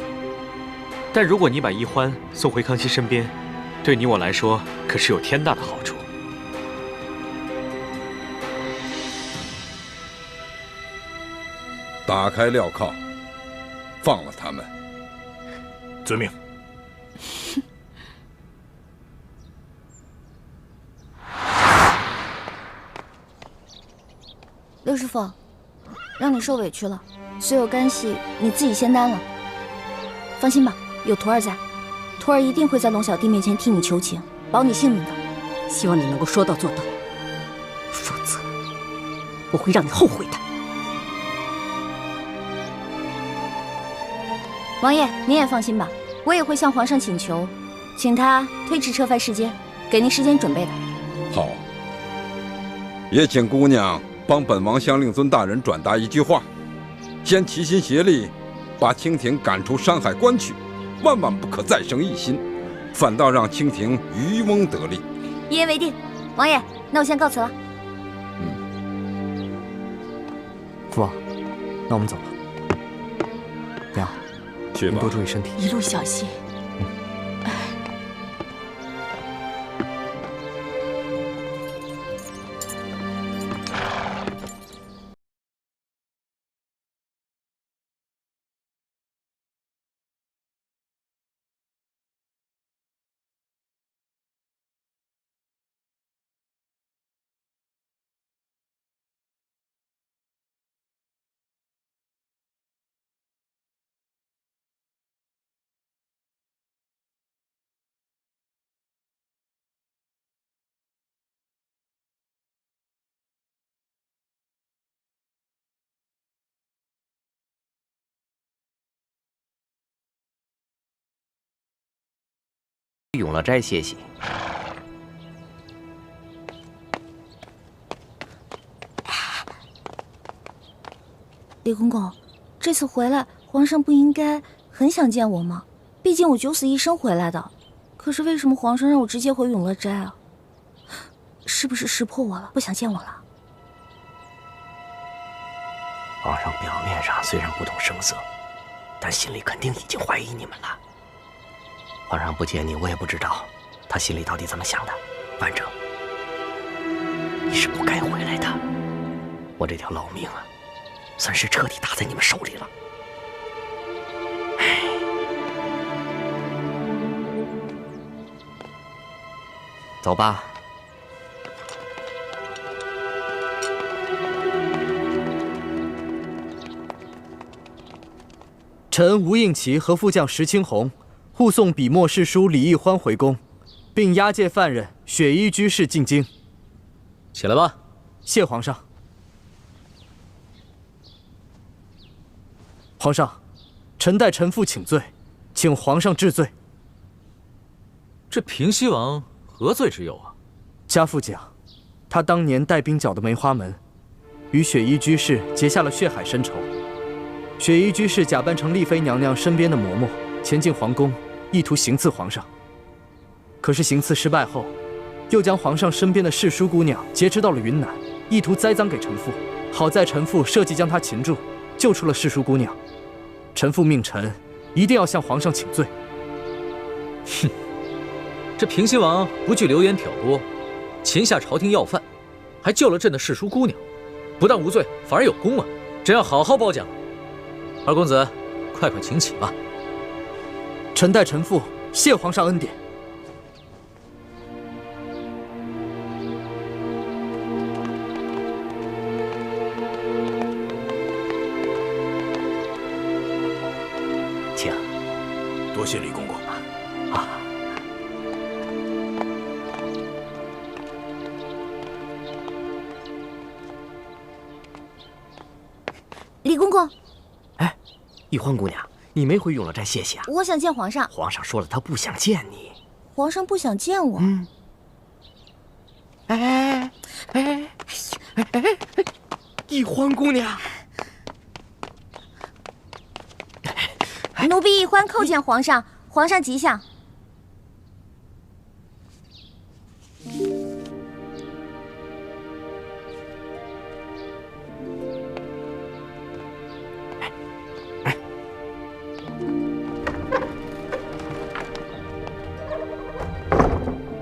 但如果你把奕欢送回康熙身边，对你我来说可是有天大的好处。打开镣铐，放了他们。遵命。六师傅，让你受委屈了，所有干系你自己先担了。放心吧，有徒儿在，徒儿一定会在龙小弟面前替你求情，保你性命的。希望你能够说到做到，否则我会让你后悔的。王爷，您也放心吧，我也会向皇上请求，请他推迟撤藩时间，给您时间准备的。好，也请姑娘帮本王向令尊大人转达一句话：先齐心协力，把清廷赶出山海关去，万万不可再生异心，反倒让清廷渔翁得利。一言为定，王爷，那我先告辞了。父王，那我们走了。娘。去吧。您多注意身体。一路小心。永乐斋歇息。李公公，这次回来，皇上不应该很想见我吗？毕竟我九死一生回来的。可是为什么皇上让我直接回永乐斋啊？是不是识破我了，不想见我了？皇上表面上虽然不动声色，但心里肯定已经怀疑你们了。皇上不见你，我也不知道他心里到底怎么想的。反正你是不该回来的，我这条老命啊，算是彻底搭在你们手里了。走吧。臣吴应奇和副将石青红护送笔墨侍书李义欢回宫，并押解犯人雪衣居士进京。起来吧。谢皇上。皇上，臣代臣父请罪，请皇上治罪。这平西王何罪之有啊？家父讲，他当年带兵剿的梅花门，与雪衣居士结下了血海深仇。雪衣居士假扮成丽妃娘娘身边的嬷嬷，前进皇宫，意图行刺皇上。可是行刺失败后，又将皇上身边的侍书姑娘劫持到了云南，意图栽赃给臣父。好在臣父设计将她擒住，救出了侍书姑娘。臣父命臣一定要向皇上请罪。哼，这平西王不惧流言挑拨，擒下朝廷要犯，还救了朕的侍书姑娘，不但无罪，反而有功啊！朕要好好褒奖。二公子，快快请起吧。臣代臣父谢皇上恩典。请。多谢李公公。啊。李公公。哎，玉欢姑娘，你没回永乐斋歇息啊？我想见皇上。皇上说了，他不想见你。皇上不想见我。玉欢姑娘，奴婢玉欢叩见皇上，皇上吉祥。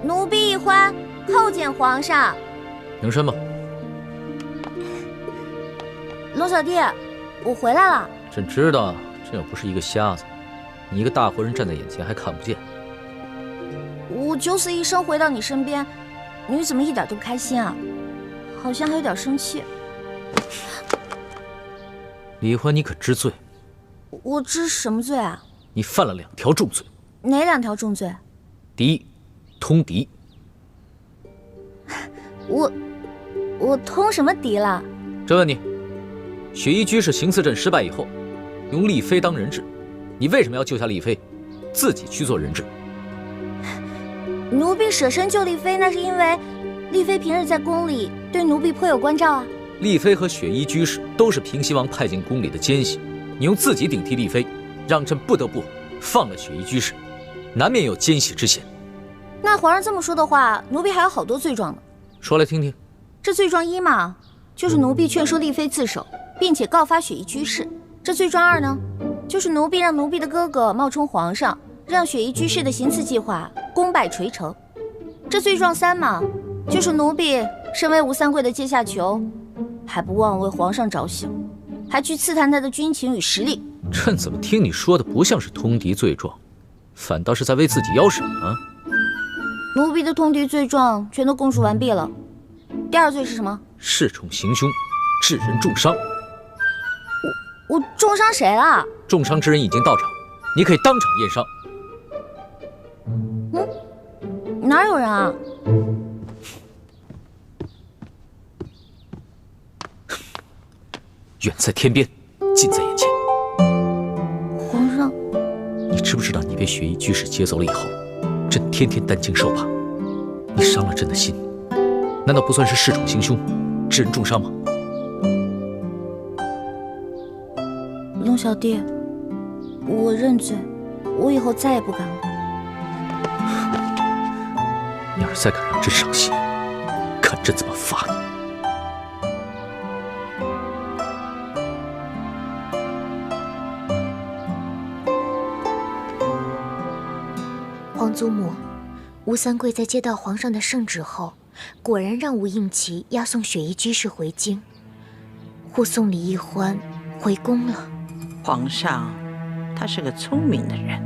奴婢玉欢叩见皇上。平身吧。龙小弟，我回来了。朕知道，朕又不是一个瞎子，你一个大活人站在眼前还看不见。我九死一生回到你身边，你怎么一点都不开心啊？好像还有点生气。李欢，你可知罪？我知什么罪啊？你犯了2条重罪。哪2条重罪？第一，通敌。我通什么敌了？朕问你，雪衣居士行刺朕失败以后，用丽妃当人质，你为什么要救下丽妃，自己去做人质？奴婢舍身救丽妃，那是因为丽妃平日在宫里对奴婢颇有关照啊。丽妃和雪衣居士都是平西王派进宫里的奸细，你用自己顶替丽妃，让朕不得不放了雪衣居士，难免有奸细之嫌。那皇上这么说的话，奴婢还有好多罪状呢。说来听听。这罪状1嘛，就是奴婢劝说丽妃自首，并且告发雪衣居士。这罪状2呢，就是奴婢让奴婢的哥哥冒充皇上，让雪衣居士的行刺计划功败垂成。这罪状3嘛，就是奴婢身为吴三桂的阶下囚，还不忘为皇上着想，还去刺探他的军情与实力。朕怎么听你说的不像是通敌罪状，反倒是在为自己邀赏啊？奴婢的通敌罪状全都供述完毕了。第2罪是什么？恃宠行凶，致人重伤。我重伤谁了？重伤之人已经到场，你可以当场验伤。哪有人啊？远在天边，近在眼前。皇上，你知不知道你被雪衣居士劫走了以后，朕天天担惊受怕，你伤了朕的心，难道不算是恃宠行凶，致人重伤吗？龙小弟，我认罪，我以后再也不敢了。你要是再敢让朕伤心，看朕怎么罚你！皇祖母，吴三桂在接到皇上的圣旨后，果然让吴应奇押送雪衣居士回京，护送李易欢回宫了。皇上，他是个聪明的人，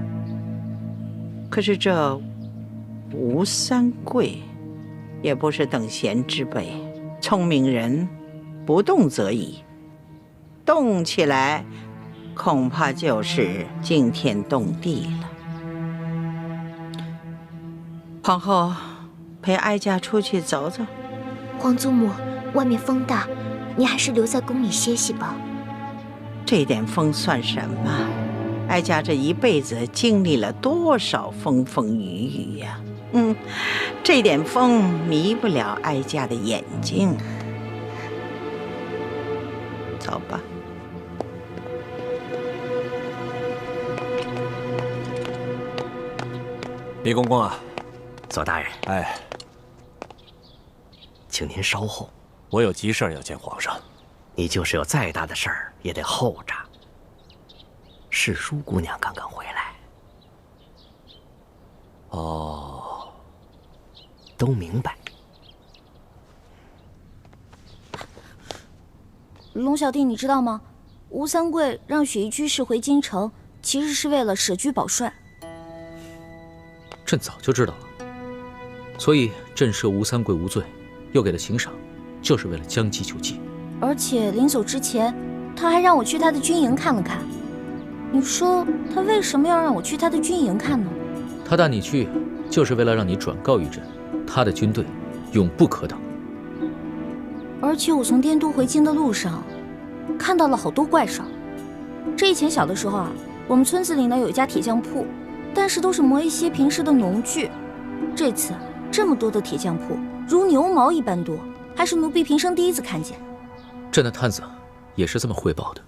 可是这吴三桂也不是等闲之辈，聪明人不动则已，动起来恐怕就是惊天动地了。皇后，陪哀家出去走走。皇祖母，外面风大，你还是留在宫里歇息吧。这点风算什么？哀家这一辈子经历了多少风风雨雨呀！这点风迷不了哀家的眼睛。走吧。李公公啊，左大人，哎，请您稍后，我有急事要见皇上。你就是有再大的事儿也得候着。世淑姑娘刚刚回来。哦，都明白。龙小弟，你知道吗？吴三桂让雪衣居士回京城，其实是为了舍居保帅。朕早就知道了，所以朕赦吴三桂无罪，又给了刑赏，就是为了将计就计。而且临走之前，他还让我去他的军营看了看。你说他为什么要让我去他的军营看呢？他带你去，就是为了让你转告于朕，他的军队永不可挡。而且我从滇都回京的路上，看到了好多怪事儿。这以前小的时候啊，我们村子里呢有一家铁匠铺，但是都是磨一些平时的农具。这次这么多的铁匠铺，如牛毛一般多，还是奴婢平生第一次看见。朕的探子也是这么汇报的。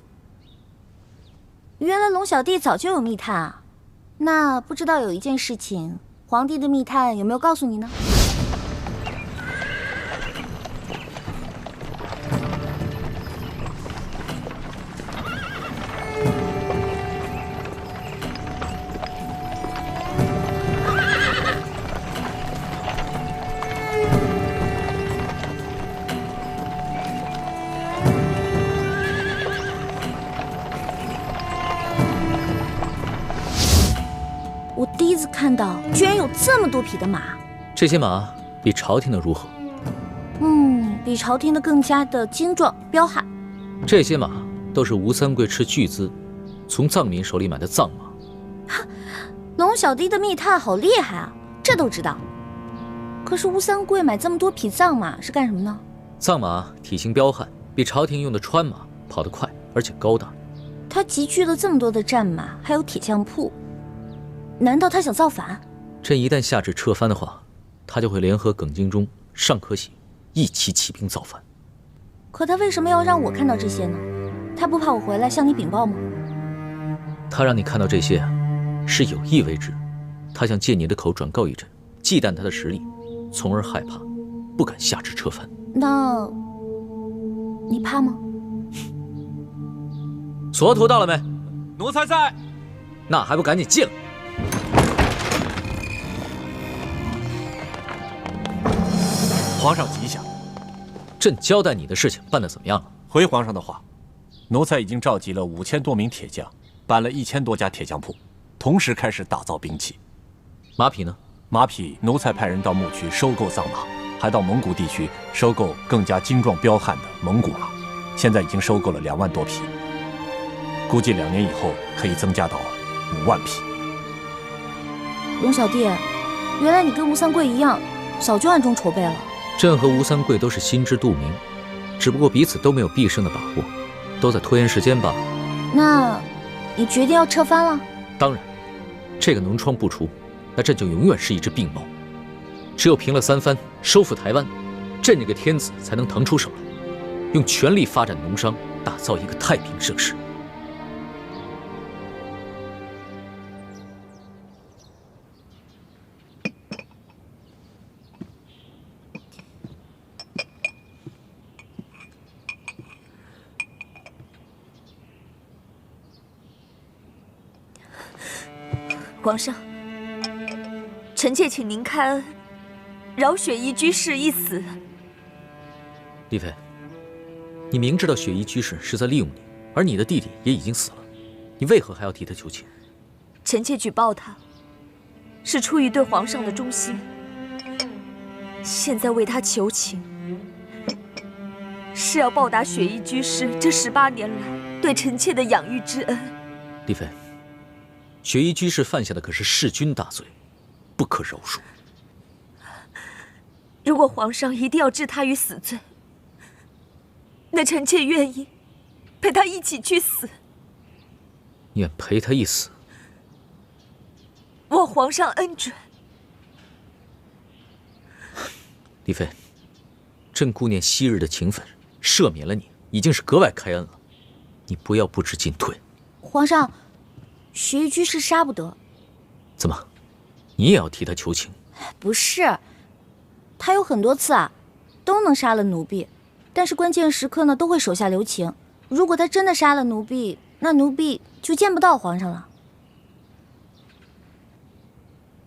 原来龙小弟早就有密探啊！那不知道有一件事情，皇帝的密探有没有告诉你呢？我第一次看到，居然有这么多匹的马。这些马比朝廷的如何？比朝廷的更加的精壮彪悍。这些马都是吴三桂斥巨资从藏民手里买的藏马。龙小弟的密探好厉害啊，这都知道。可是吴三桂买这么多匹藏马是干什么呢？藏马体型彪悍，比朝廷用的川马跑得快，而且高大。他集聚了这么多的战马，还有铁匠铺，难道他想造反？朕一旦下旨撤藩的话，他就会联合耿精忠、尚可喜一起起兵造反。可他为什么要让我看到这些呢？他不怕我回来向你禀报吗？他让你看到这些，是有意为之。他想借你的口转告于朕，忌惮他的实力，从而害怕，不敢下旨撤藩。那，你怕吗？索图到了没？奴才在。那还不赶紧进来！皇上吉祥。朕交代你的事情办得怎么样了？回皇上的话，奴才已经召集了5000多名铁匠，办了1000多家铁匠铺，同时开始打造兵器。马匹呢？马匹，奴才派人到牧区收购藏马，还到蒙古地区收购更加精壮彪悍的蒙古马，现在已经收购了2万多匹，估计2年以后可以增加到5万匹。龙小弟，原来你跟吴三桂一样，早就暗中筹备了。朕和吴三桂都是心知肚明，只不过彼此都没有必胜的把握，都在拖延时间罢了。那，你决定要撤藩了？当然，这个脓疮不除，那朕就永远是一只病猫。只有平了三藩，收复台湾，朕这个天子才能腾出手来，用全力发展农商，打造一个太平盛世。皇上，臣妾请您开恩，饶雪衣居士一死。丽妃，你明知道雪衣居士是在利用你，而你的弟弟也已经死了，你为何还要替他求情？臣妾举报他，是出于对皇上的忠心。现在为他求情，是要报答雪衣居士这18年来对臣妾的养育之恩。丽妃，雪衣居士犯下的可是弑君大罪，不可饶恕。如果皇上一定要置他于死罪，那臣妾愿意陪他一起去死。愿陪他一死。望皇上恩准。丽妃，朕顾念昔日的情分，赦免了你，已经是格外开恩了。你不要不知进退。皇上，雪衣居士杀不得。怎么，你也要替他求情？不是，他有很多次都能杀了奴婢，但是关键时刻呢，都会手下留情。如果他真的杀了奴婢，那奴婢就见不到皇上了。